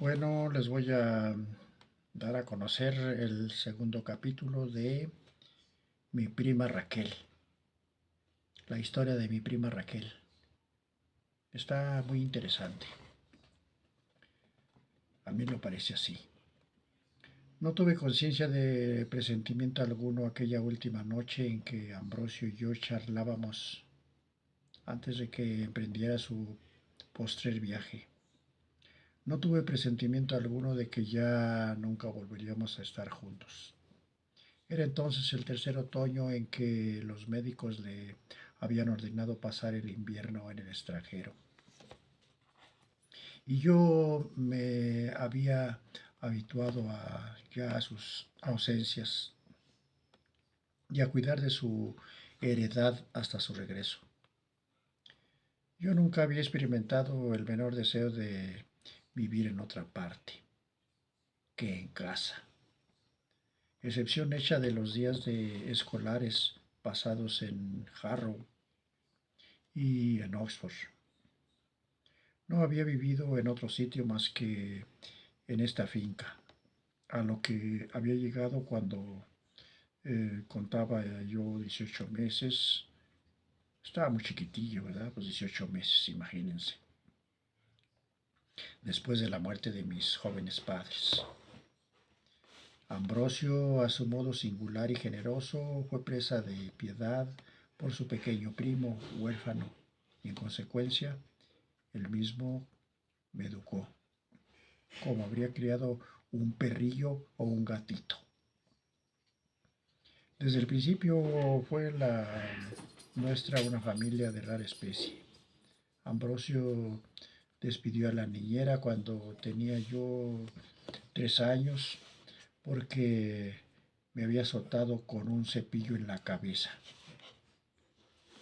Bueno, les voy a dar a conocer el segundo capítulo de Mi prima Raquel, la historia de mi prima Raquel. Está muy interesante, a mí lo parece así. No tuve conciencia de presentimiento alguno aquella última noche en que Ambrosio y yo charlábamos antes de que emprendiera su postrer viaje. No tuve presentimiento alguno de que ya nunca volveríamos a estar juntos. Era entonces el tercer otoño en que los médicos le habían ordenado pasar el invierno en el extranjero. Y yo me había habituado ya a sus ausencias y a cuidar de su heredad hasta su regreso. Yo nunca había experimentado el menor deseo de vivir en otra parte que en casa, excepción hecha de los días de escolares pasados en Harrow y en Oxford. No había vivido en otro sitio más que en esta finca, a lo que había llegado cuando contaba yo 18 meses. Estaba muy chiquitillo, ¿verdad? Pues 18 meses, imagínense, después de la muerte de mis jóvenes padres. Ambrosio, a su modo singular y generoso, fue presa de piedad por su pequeño primo, huérfano, y en consecuencia, él mismo me educó como habría criado un perrillo o un gatito. Desde el principio fue la nuestra una familia de rara especie. Ambrosio despidió a la niñera cuando tenía yo 3 años porque me había azotado con un cepillo en la cabeza.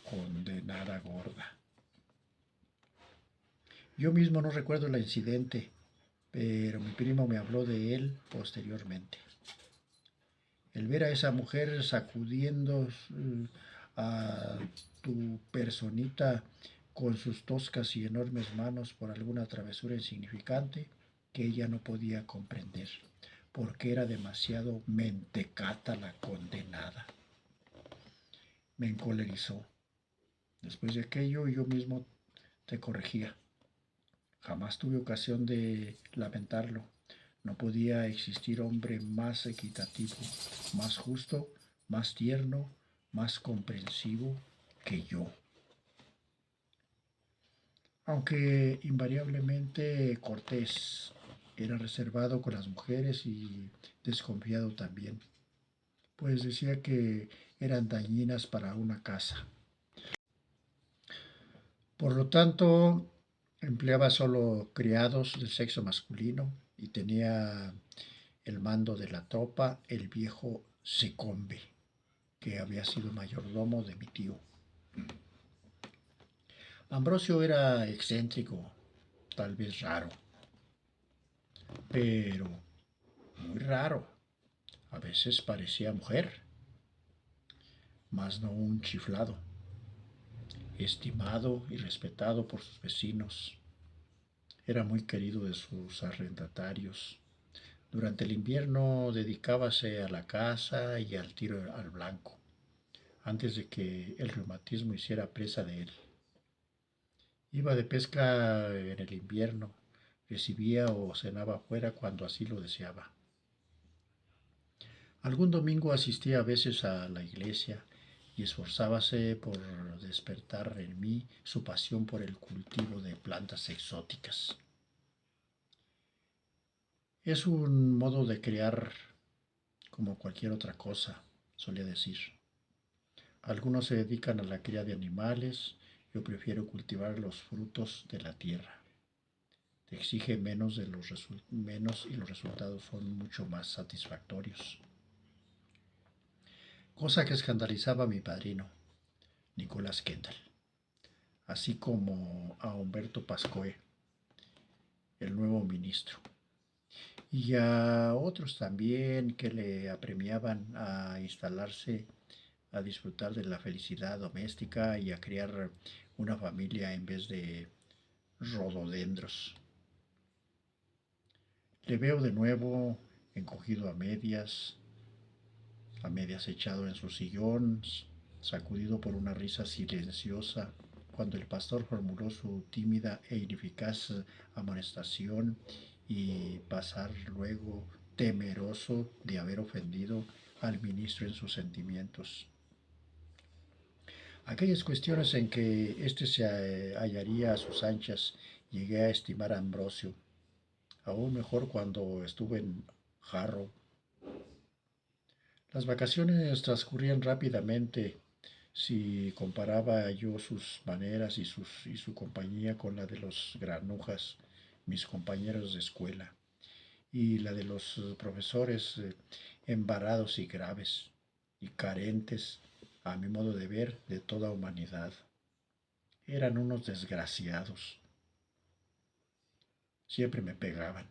Condenada gorda. Yo mismo no recuerdo el incidente, pero mi primo me habló de él posteriormente. El ver a esa mujer sacudiendo a tu personita con sus toscas y enormes manos por alguna travesura insignificante que ella no podía comprender, porque era demasiado mentecata la condenada. Me encolerizó. Después de aquello yo mismo te corregía. Jamás tuve ocasión de lamentarlo. No podía existir hombre más equitativo, más justo, más tierno, más comprensivo que yo. Aunque invariablemente cortés, era reservado con las mujeres y desconfiado también, pues decía que eran dañinas para una casa. Por lo tanto, empleaba solo criados del sexo masculino y tenía el mando de la tropa el viejo Secombe, que había sido mayordomo de mi tío. Ambrosio era excéntrico, tal vez raro, pero muy raro. A veces parecía mujer, mas no un chiflado. Estimado y respetado por sus vecinos, era muy querido de sus arrendatarios. Durante el invierno dedicábase a la caza y al tiro al blanco, antes de que el reumatismo hiciera presa de él. Iba de pesca en el invierno, recibía o cenaba fuera cuando así lo deseaba. Algún domingo asistía a veces a la iglesia y esforzábase por despertar en mí su pasión por el cultivo de plantas exóticas. Es un modo de crear como cualquier otra cosa, solía decir. Algunos se dedican a la cría de animales, yo prefiero cultivar los frutos de la tierra. Te exige menos y los resultados son mucho más satisfactorios. Cosa que escandalizaba a mi padrino, Nicolás Kendall, así como a Humberto Pascoe, el nuevo ministro, y a otros también que le apremiaban a instalarse, a disfrutar de la felicidad doméstica y a criar una familia en vez de rododendros. Le veo de nuevo encogido a medias echado en su sillón, sacudido por una risa silenciosa, cuando el pastor formuló su tímida e ineficaz amonestación y pasar luego temeroso de haber ofendido al ministro en sus sentimientos. Aquellas cuestiones en que éste se hallaría a sus anchas, llegué a estimar a Ambrosio, aún mejor cuando estuve en Harrow. Las vacaciones transcurrían rápidamente si comparaba yo sus maneras y su compañía con la de los granujas, mis compañeros de escuela, y la de los profesores embarados y graves, y carentes, a mi modo de ver, de toda humanidad. Eran unos desgraciados. Siempre me pegaban.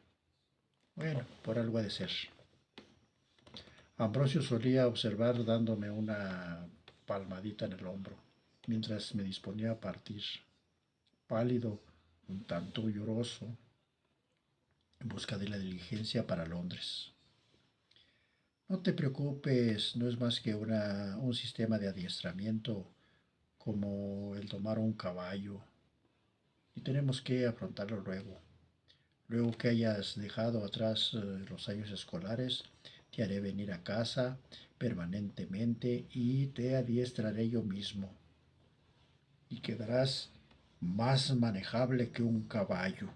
Bueno, por algo ha de ser. Ambrosio solía observar dándome una palmadita en el hombro, mientras me disponía a partir, pálido, un tanto lloroso, en busca de la diligencia para Londres. No te preocupes, no es más que un sistema de adiestramiento como el tomar un caballo, y tenemos que afrontarlo luego. Luego que hayas dejado atrás los años escolares, te haré venir a casa permanentemente y te adiestraré yo mismo. Y quedarás más manejable que un caballo.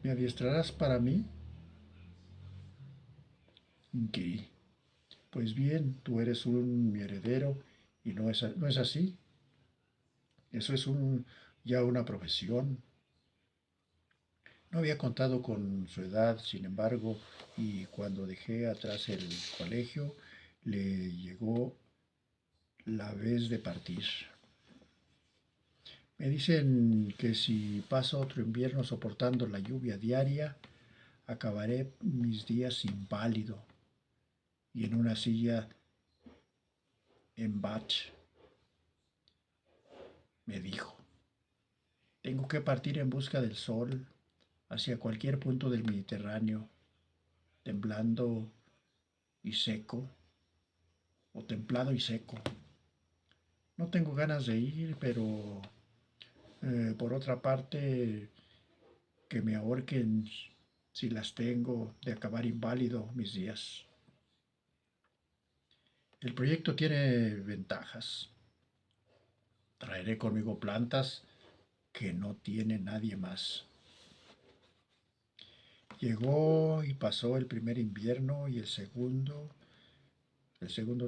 ¿Me adiestrarás para mí? ¿Qué? Pues bien, tú eres mi heredero y no es así. Eso es ya una profesión. No había contado con su edad, sin embargo, y cuando dejé atrás el colegio, le llegó la vez de partir. Me dicen que si paso otro invierno soportando la lluvia diaria, acabaré mis días inválido y en una silla en Bath. Me dijo, tengo que partir en busca del sol hacia cualquier punto del Mediterráneo, temblando y seco, o templado y seco. No tengo ganas de ir, pero por otra parte, que me ahorquen si las tengo, de acabar inválido mis días. El proyecto tiene ventajas. Traeré conmigo plantas que no tiene nadie más. Llegó y pasó el primer invierno y el segundo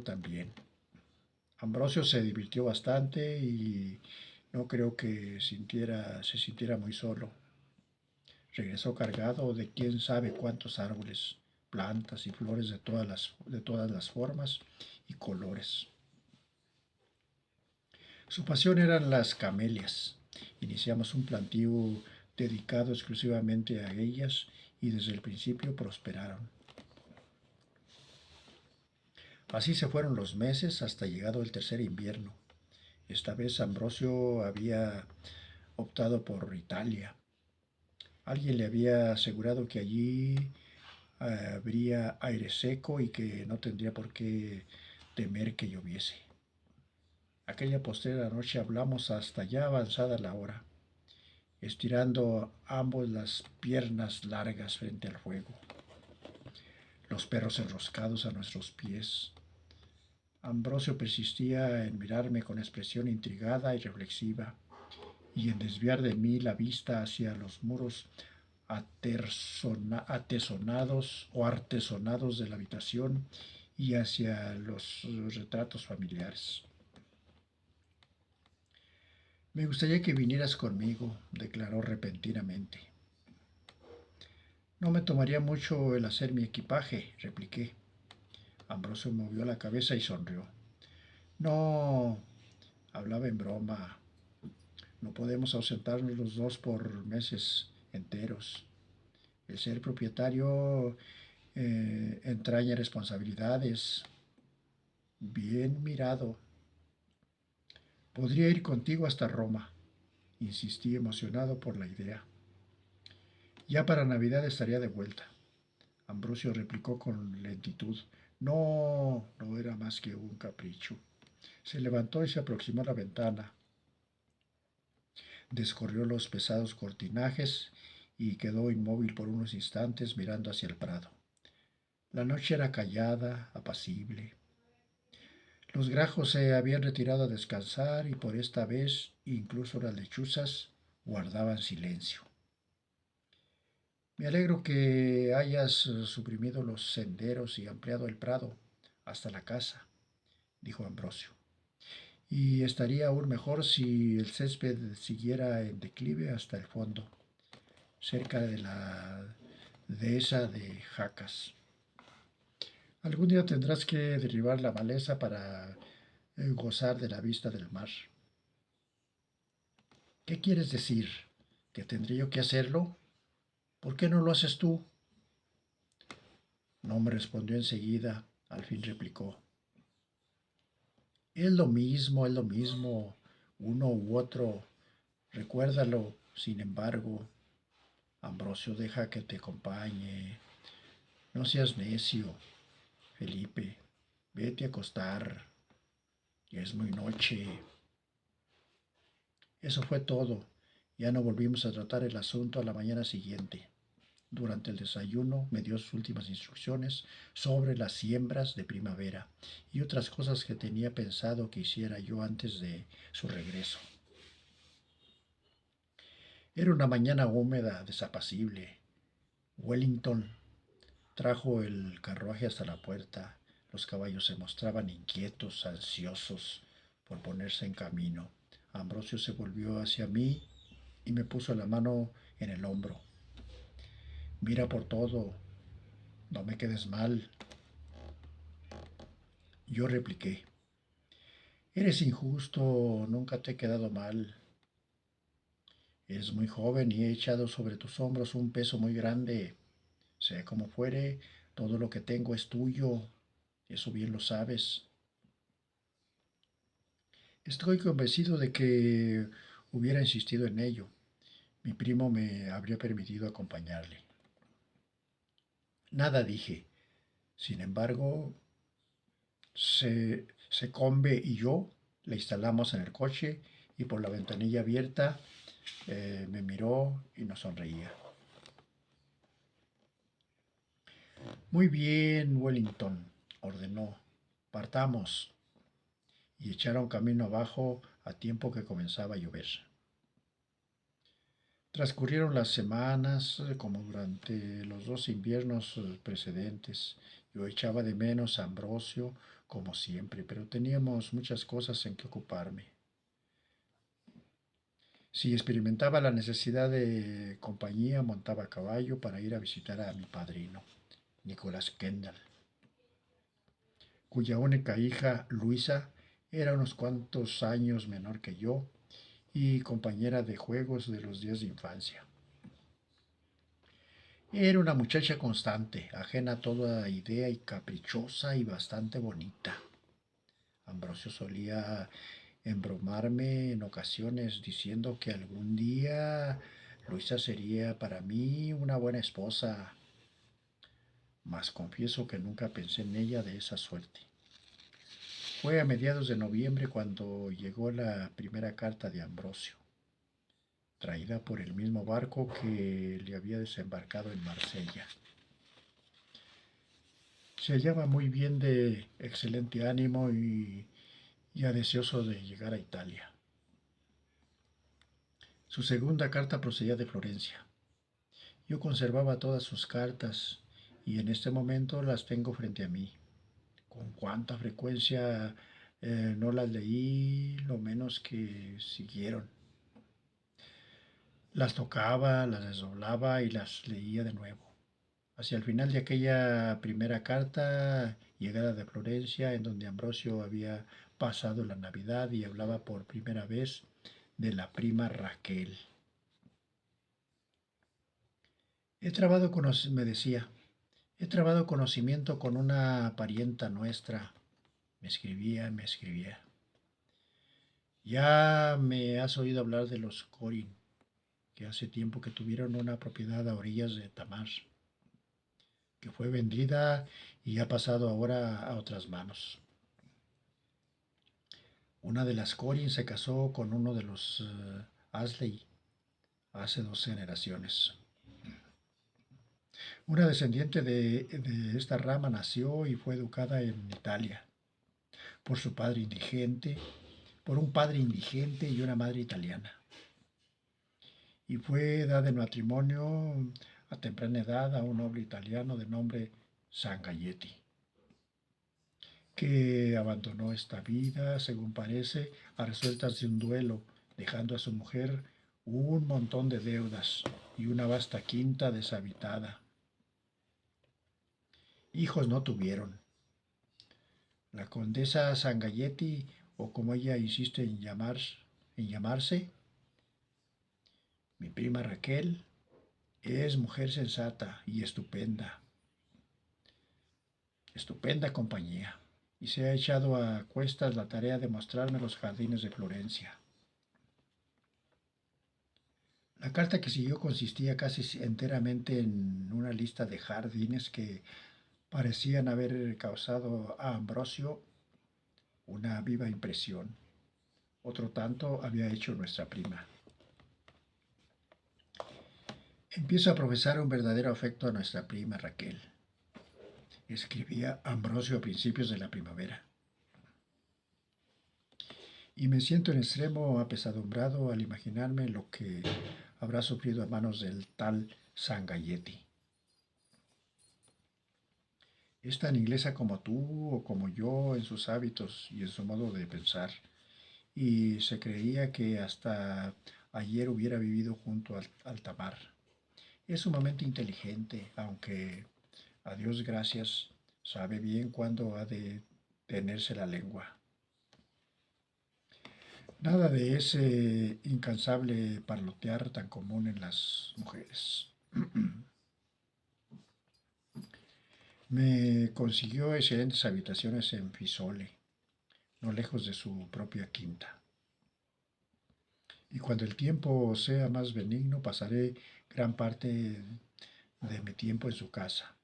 también. Ambrosio se divirtió bastante y no creo que se sintiera muy solo. Regresó cargado de quién sabe cuántos árboles, plantas y flores de todas las formas y colores. Su pasión eran las camelias. Iniciamos un plantío dedicado exclusivamente a ellas y desde el principio prosperaron. Así se fueron los meses hasta llegado el tercer invierno. Esta vez Ambrosio había optado por Italia. Alguien le había asegurado que allí habría aire seco y que no tendría por qué temer que lloviese. Aquella postrera noche hablamos hasta ya avanzada la hora, estirando ambos las piernas largas frente al fuego, los perros enroscados a nuestros pies. Ambrosio persistía en mirarme con expresión intrigada y reflexiva, y en desviar de mí la vista hacia los muros atesonados o artesonados de la habitación y hacia los retratos familiares. Me gustaría que vinieras conmigo, declaró repentinamente. No me tomaría mucho el hacer mi equipaje, repliqué. Ambrosio movió la cabeza y sonrió. No, hablaba en broma. No podemos ausentarnos los dos por meses enteros. El ser propietario entraña responsabilidades. Bien mirado. Podría ir contigo hasta Roma, insistí emocionado por la idea. Ya para Navidad estaría de vuelta. Ambrosio replicó con lentitud. No, no era más que un capricho. Se levantó y se aproximó a la ventana. Descorrió los pesados cortinajes y quedó inmóvil por unos instantes mirando hacia el prado. La noche era callada, apacible. Los grajos se habían retirado a descansar y por esta vez incluso las lechuzas guardaban silencio. Me alegro que hayas suprimido los senderos y ampliado el prado hasta la casa, dijo Ambrosio. Y estaría aún mejor si el césped siguiera en declive hasta el fondo, cerca de la dehesa de Jacas. Algún día tendrás que derribar la maleza para gozar de la vista del mar. ¿Qué quieres decir? ¿Que tendré yo que hacerlo? ¿Por qué no lo haces tú? No me respondió enseguida, al fin replicó. Es lo mismo, uno u otro. Recuérdalo, sin embargo. Ambrosio, deja que te acompañe. No seas necio, Felipe. Vete a acostar. Ya es muy noche. Eso fue todo. Ya no volvimos a tratar el asunto a la mañana siguiente. Durante el desayuno me dio sus últimas instrucciones sobre las siembras de primavera y otras cosas que tenía pensado que hiciera yo antes de su regreso. Era una mañana húmeda, desapacible. Wellington trajo el carruaje hasta la puerta. Los caballos se mostraban inquietos, ansiosos por ponerse en camino. Ambrosio se volvió hacia mí y me puso la mano en el hombro. Mira por todo, no me quedes mal. Yo repliqué, eres injusto, nunca te he quedado mal. Eres muy joven y he echado sobre tus hombros un peso muy grande. Sea como fuere, todo lo que tengo es tuyo. Eso bien lo sabes. Estoy convencido de que hubiera insistido en ello. Mi primo me habría permitido acompañarle. Nada dije. Sin embargo, Secombe y yo le instalamos en el coche y por la ventanilla abierta me miró y nos sonreía. Muy bien, Wellington, ordenó. Partamos. Y echaron camino abajo a tiempo que comenzaba a llover. Transcurrieron las semanas como durante los dos inviernos precedentes. Yo echaba de menos a Ambrosio, como siempre, pero teníamos muchas cosas en que ocuparme. Si experimentaba la necesidad de compañía, montaba a caballo para ir a visitar a mi padrino, Nicolás Kendall, cuya única hija, Luisa, era unos cuantos años menor que yo y compañera de juegos de los días de infancia. Era una muchacha constante, ajena a toda idea y caprichosa y bastante bonita. Ambrosio solía embromarme en ocasiones diciendo que algún día Luisa sería para mí una buena esposa, mas confieso que nunca pensé en ella de esa suerte. Fue a mediados de noviembre cuando llegó la primera carta de Ambrosio, traída por el mismo barco que le había desembarcado en Marsella. Se hallaba muy bien, de excelente ánimo y ya deseoso de llegar a Italia. Su segunda carta procedía de Florencia. Yo conservaba todas sus cartas y en este momento las tengo frente a mí. Con cuánta frecuencia no las leí, lo menos que siguieron. Las tocaba, las desdoblaba y las leía de nuevo. Hacia el final de aquella primera carta, llegada de Florencia, en donde Ambrosio había pasado la Navidad y hablaba por primera vez de la prima Raquel. Me decía, he trabado conocimiento con una parienta nuestra. Me escribía. Ya me has oído hablar de los Corin. que hace tiempo que tuvieron una propiedad a orillas de Tamar, que fue vendida y ha pasado ahora a otras manos. Una de las Corin se casó con uno de los Asley hace 2 generaciones. Una descendiente de esta rama nació y fue educada en Italia por su padre indigente, por un padre indigente y una madre italiana. Y fue dada en matrimonio a temprana edad a un noble italiano de nombre Sangalletti, que abandonó esta vida, según parece, a resultas de un duelo, dejando a su mujer un montón de deudas y una vasta quinta deshabitada. Hijos no tuvieron. La condesa Sangalletti, o como ella insiste en llamarse, mi prima Raquel, es mujer sensata y estupenda, estupenda compañía, y se ha echado a cuestas la tarea de mostrarme los jardines de Florencia. La carta que siguió consistía casi enteramente en una lista de jardines que parecían haber causado a Ambrosio una viva impresión. Otro tanto había hecho nuestra prima. Empiezo a profesar un verdadero afecto a nuestra prima Raquel, escribía Ambrosio a principios de la primavera. Y me siento en extremo apesadumbrado al imaginarme lo que habrá sufrido a manos del tal Sangalletti. Es tan inglesa como tú o como yo en sus hábitos y en su modo de pensar, y se creía que hasta ayer hubiera vivido junto al Tamar. Es sumamente inteligente, aunque, a Dios gracias, sabe bien cuándo ha de tenerse la lengua. Nada de ese incansable parlotear tan común en las mujeres. Me consiguió excelentes habitaciones en Fisole, no lejos de su propia quinta. Y cuando el tiempo sea más benigno, pasaré gran parte de mi tiempo en su casa,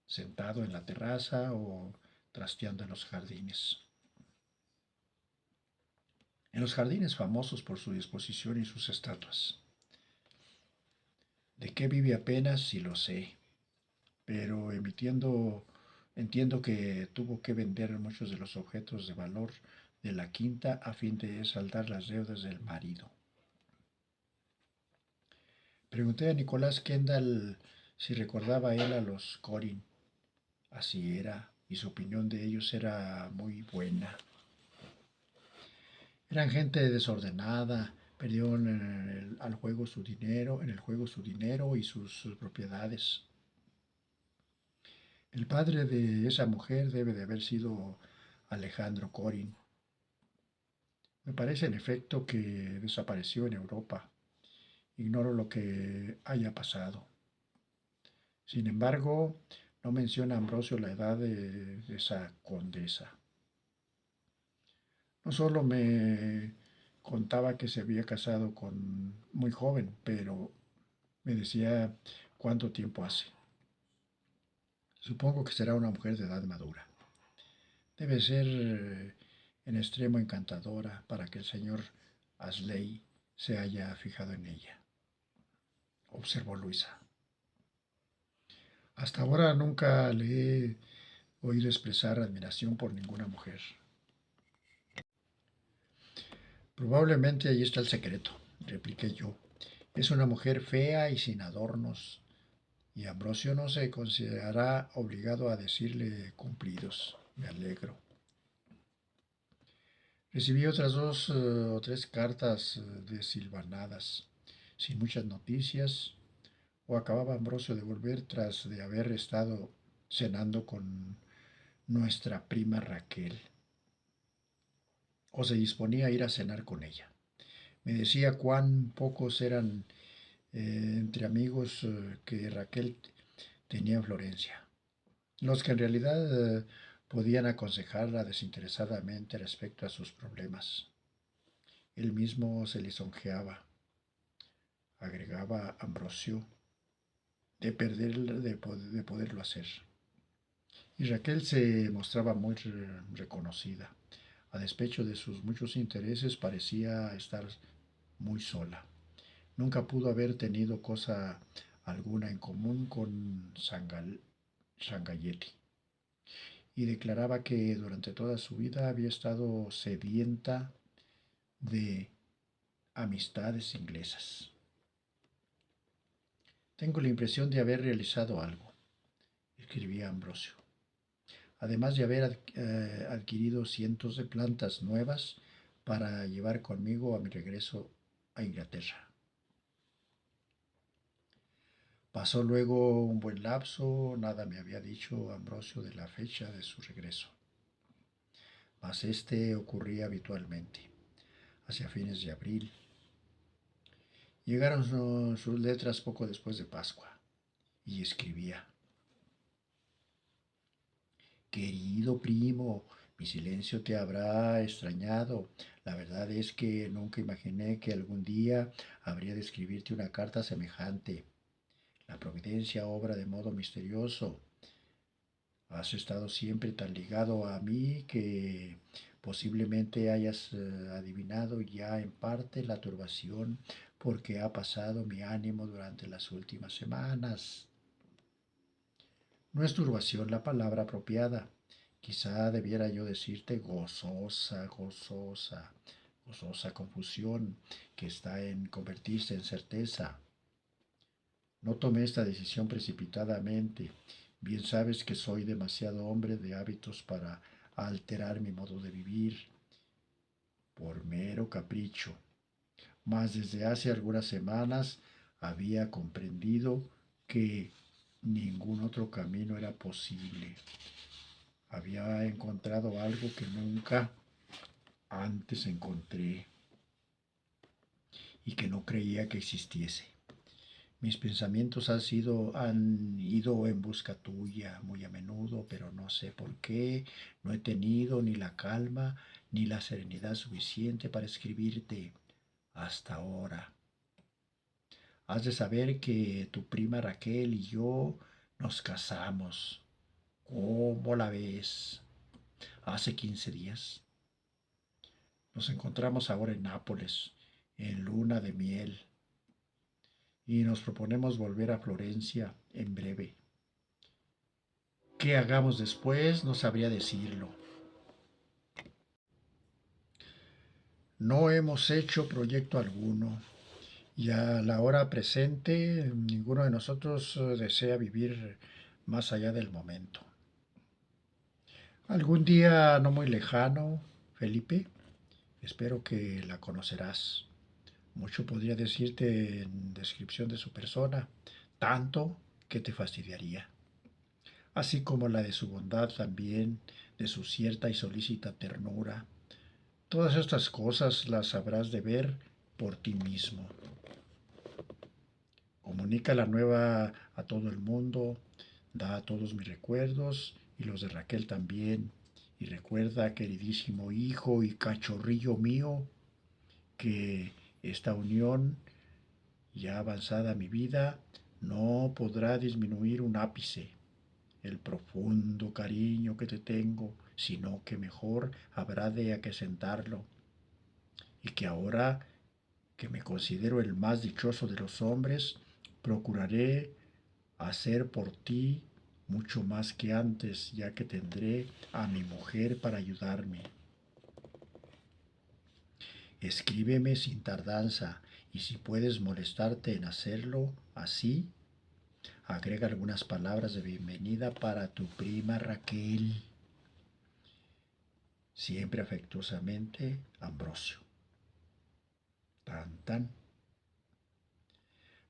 sentado en la terraza o trasteando en los jardines. En los jardines famosos por su disposición y sus estatuas. ¿De qué vive apenas? Si lo sé, pero entiendo que tuvo que vender muchos de los objetos de valor de la quinta a fin de saldar las deudas del marido. Pregunté a Nicolás Kendall si recordaba él a los Corin. Así era, y su opinión de ellos era muy buena. Eran gente desordenada, perdieron en el juego su dinero y sus propiedades. El padre de esa mujer debe de haber sido Alejandro Corin. Me parece en efecto que desapareció en Europa. Ignoro lo que haya pasado. Sin embargo, no menciona Ambrosio la edad de esa condesa. No solo me contaba que se había casado con muy joven, pero me decía cuánto tiempo hace. Supongo que será una mujer de edad madura. Debe ser en extremo encantadora para que el señor Asley se haya fijado en ella, observó Luisa. Hasta ahora nunca le he oído expresar admiración por ninguna mujer. Probablemente ahí está el secreto, repliqué yo. Es una mujer fea y sin adornos, y Ambrosio no se considerará obligado a decirle cumplidos. Me alegro. Recibí otras 2 o 3 cartas desilvanadas, sin muchas noticias, o acababa Ambrosio de volver tras de haber estado cenando con nuestra prima Raquel, o se disponía a ir a cenar con ella. Me decía cuán pocos eran entre amigos que Raquel tenía en Florencia, los que en realidad podían aconsejarla desinteresadamente respecto a sus problemas. Él mismo se lisonjeaba agregaba Ambrosio, de perder, de poderlo hacer. Y Raquel se mostraba muy reconocida. A despecho de sus muchos intereses, parecía estar muy sola. Nunca pudo haber tenido cosa alguna en común con Sangalletti, y declaraba que durante toda su vida había estado sedienta de amistades inglesas. Tengo la impresión de haber realizado algo, escribía Ambrosio, además de haber adquirido cientos de plantas nuevas para llevar conmigo a mi regreso a Inglaterra. Pasó luego un buen lapso, nada me había dicho Ambrosio de la fecha de su regreso, mas este ocurría habitualmente, hacia fines de abril. Llegaron sus letras poco después de Pascua, y escribía: Querido primo, mi silencio te habrá extrañado. La verdad es que nunca imaginé que algún día habría de escribirte una carta semejante. La providencia obra de modo misterioso. Has estado siempre tan ligado a mí que posiblemente hayas adivinado ya en parte la turbación por que ha pasado mi ánimo durante las últimas semanas. No es turbación la palabra apropiada. Quizá debiera yo decirte gozosa confusión que está en convertirse en certeza. No tomé esta decisión precipitadamente. Bien sabes que soy demasiado hombre de hábitos para alterar mi modo de vivir por mero capricho. Mas desde hace algunas semanas había comprendido que ningún otro camino era posible. Había encontrado algo que nunca antes encontré y que no creía que existiese. Mis pensamientos han ido en busca tuya muy a menudo, pero no sé por qué no he tenido ni la calma ni la serenidad suficiente para escribirte hasta ahora. Has de saber que tu prima Raquel y yo nos casamos. ¿Cómo la ves? Hace 15 días. Nos encontramos ahora en Nápoles, en luna de miel, y nos proponemos volver a Florencia en breve. ¿Qué hagamos después? No sabría decirlo. No hemos hecho proyecto alguno, y a la hora presente ninguno de nosotros desea vivir más allá del momento. Algún día no muy lejano, Felipe, espero que la conocerás. Mucho podría decirte en descripción de su persona, tanto que te fastidiaría, así como la de su bondad también, de su cierta y solícita ternura. Todas estas cosas las habrás de ver por ti mismo. Comunica la nueva a todo el mundo, da a todos mis recuerdos y los de Raquel también. Y recuerda, queridísimo hijo y cachorrillo mío, que esta unión, ya avanzada mi vida, no podrá disminuir un ápice el profundo cariño que te tengo, sino que mejor habrá de acrecentarlo, y que ahora que me considero el más dichoso de los hombres, procuraré hacer por ti mucho más que antes, ya que tendré a mi mujer para ayudarme. Escríbeme sin tardanza, y si puedes molestarte en hacerlo así, agrega algunas palabras de bienvenida para tu prima Raquel. Siempre afectuosamente, Ambrosio. Tan, tan.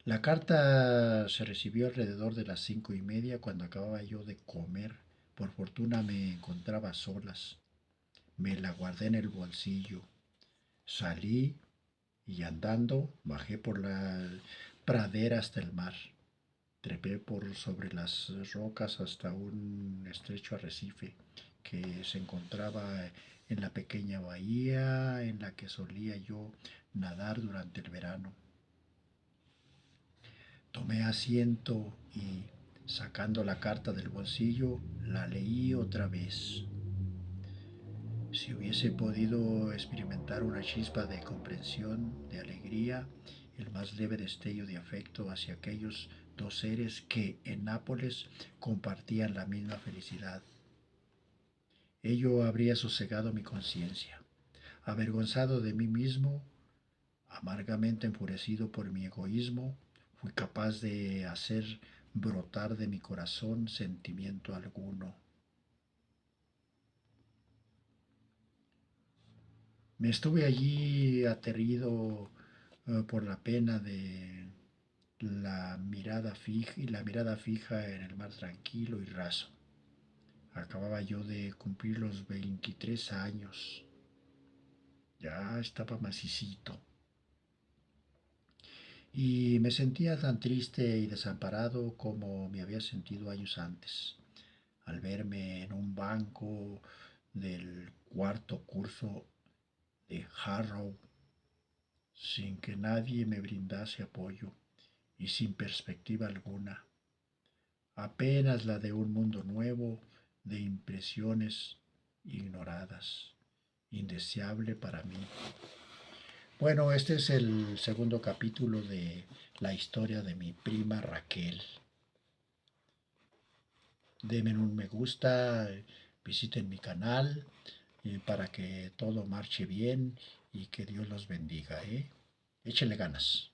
La carta se recibió alrededor de las 5:30, cuando acababa yo de comer. Por fortuna me encontraba a solas. Me la guardé en el bolsillo. Salí y andando bajé por la pradera hasta el mar. Trepé por sobre las rocas hasta un estrecho arrecife que se encontraba en la pequeña bahía en la que solía yo nadar durante el verano. Tomé asiento y, sacando la carta del bolsillo, la leí otra vez. Si hubiese podido experimentar una chispa de comprensión, de alegría, el más leve destello de afecto hacia aquellos dos seres que en Nápoles compartían la misma felicidad, ello habría sosegado mi conciencia. Avergonzado de mí mismo, amargamente enfurecido por mi egoísmo, fui capaz de hacer brotar de mi corazón sentimiento alguno. Me estuve allí aterido por la pena de la mirada fija en el mar tranquilo y raso. Acababa yo de cumplir los 23 años. Ya estaba macicito. Y me sentía tan triste y desamparado como me había sentido años antes, al verme en un banco del cuarto curso de Harrow, sin que nadie me brindase apoyo y sin perspectiva alguna, apenas la de un mundo nuevo de impresiones ignoradas, indeseable para mí. Bueno, este es el segundo capítulo de la historia de mi prima Raquel. Denme un me gusta, visiten mi canal para que todo marche bien y que Dios los bendiga, ¿eh? Échenle ganas.